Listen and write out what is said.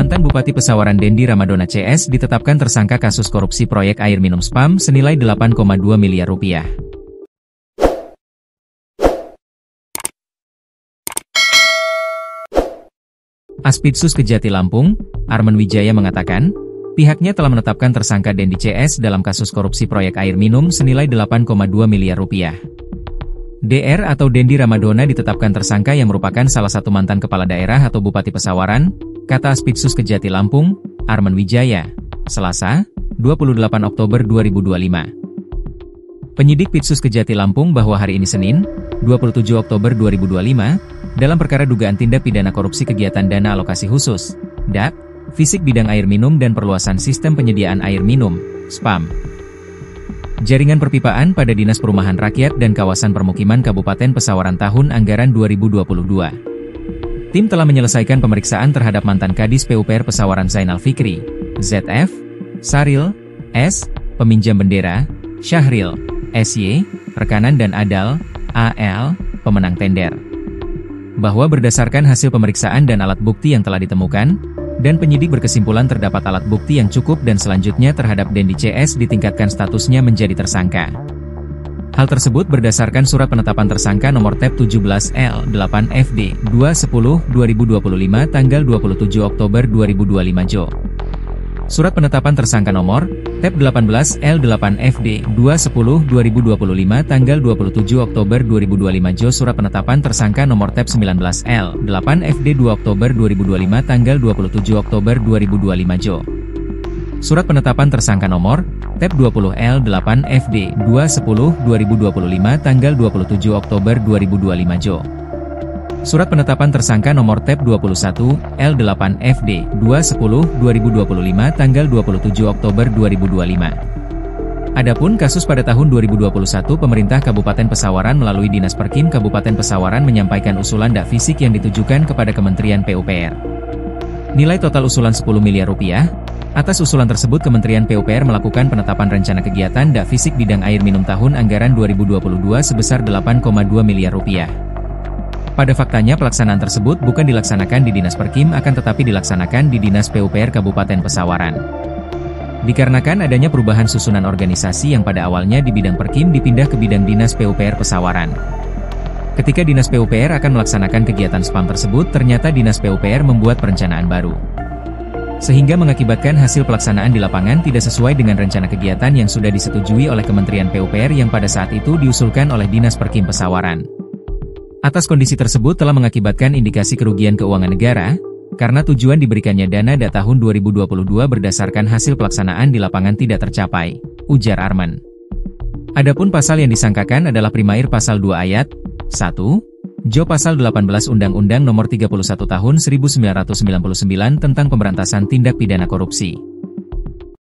Mantan Bupati Pesawaran Dendi Ramadona CS ditetapkan tersangka kasus korupsi proyek air minum SPAM senilai 8,2 miliar rupiah. Aspidsus Kejati Lampung, Arman Wijaya mengatakan, pihaknya telah menetapkan tersangka Dendi CS dalam kasus korupsi proyek air minum senilai 8,2 miliar rupiah. DR atau Dendi Ramadona ditetapkan tersangka yang merupakan salah satu mantan kepala daerah atau Bupati Pesawaran, kata Aspidsus Kejati Lampung, Arman Wijaya, Selasa, 28 Oktober 2025. Penyidik Pitsus Kejati Lampung bahwa hari ini Senin, 27 Oktober 2025, dalam perkara dugaan tindak pidana korupsi kegiatan dana alokasi khusus, DAK, fisik bidang air minum dan perluasan sistem penyediaan air minum, SPAM. Jaringan perpipaan pada Dinas Perumahan Rakyat dan Kawasan Permukiman Kabupaten Pesawaran tahun anggaran 2022. Tim telah menyelesaikan pemeriksaan terhadap mantan Kadis PUPR Pesawaran Zainal Fikri, ZF, Saril, S, peminjam bendera, Syahril, SY, rekanan dan Adal, AL, pemenang tender. Bahwa berdasarkan hasil pemeriksaan dan alat bukti yang telah ditemukan, dan penyidik berkesimpulan terdapat alat bukti yang cukup dan selanjutnya terhadap Dendi CS ditingkatkan statusnya menjadi tersangka. Hal tersebut berdasarkan surat penetapan tersangka nomor TEP 17L8FD 210/2025 tanggal 27 Oktober 2025 Jo. Surat penetapan tersangka nomor TEP 18L8FD 210/2025 tanggal 27 Oktober 2025 Jo. Surat penetapan tersangka nomor TEP 19L8FD 2 Oktober 2025 tanggal 27 Oktober 2025 Jo. Surat penetapan tersangka nomor TEP 20L8FD 210/2025 tanggal 27 Oktober 2025 Jo. Surat penetapan tersangka nomor TEP 21L8FD 210/2025 tanggal 27 Oktober 2025. Adapun kasus pada tahun 2021 pemerintah Kabupaten Pesawaran melalui Dinas Perkim Kabupaten Pesawaran menyampaikan usulan DAK fisik yang ditujukan kepada Kementerian PUPR. Nilai total usulan 10 miliar rupiah. Atas usulan tersebut Kementerian PUPR melakukan penetapan rencana kegiatan DAK fisik bidang air minum tahun anggaran 2022 sebesar 8,2 miliar rupiah. Pada faktanya pelaksanaan tersebut bukan dilaksanakan di Dinas Perkim akan tetapi dilaksanakan di Dinas PUPR Kabupaten Pesawaran. Dikarenakan adanya perubahan susunan organisasi yang pada awalnya di bidang Perkim dipindah ke bidang Dinas PUPR Pesawaran. Ketika Dinas PUPR akan melaksanakan kegiatan SPAM tersebut ternyata Dinas PUPR membuat perencanaan baru. Sehingga mengakibatkan hasil pelaksanaan di lapangan tidak sesuai dengan rencana kegiatan yang sudah disetujui oleh Kementerian PUPR yang pada saat itu diusulkan oleh Dinas Perkim Pesawaran. Atas kondisi tersebut telah mengakibatkan indikasi kerugian keuangan negara, karena tujuan diberikannya dana DAK tahun 2022 berdasarkan hasil pelaksanaan di lapangan tidak tercapai, ujar Arman. Adapun pasal yang disangkakan adalah Primair Pasal 2 Ayat 1, Jo Pasal 18 Undang-Undang Nomor 31 Tahun 1999 tentang Pemberantasan Tindak Pidana Korupsi.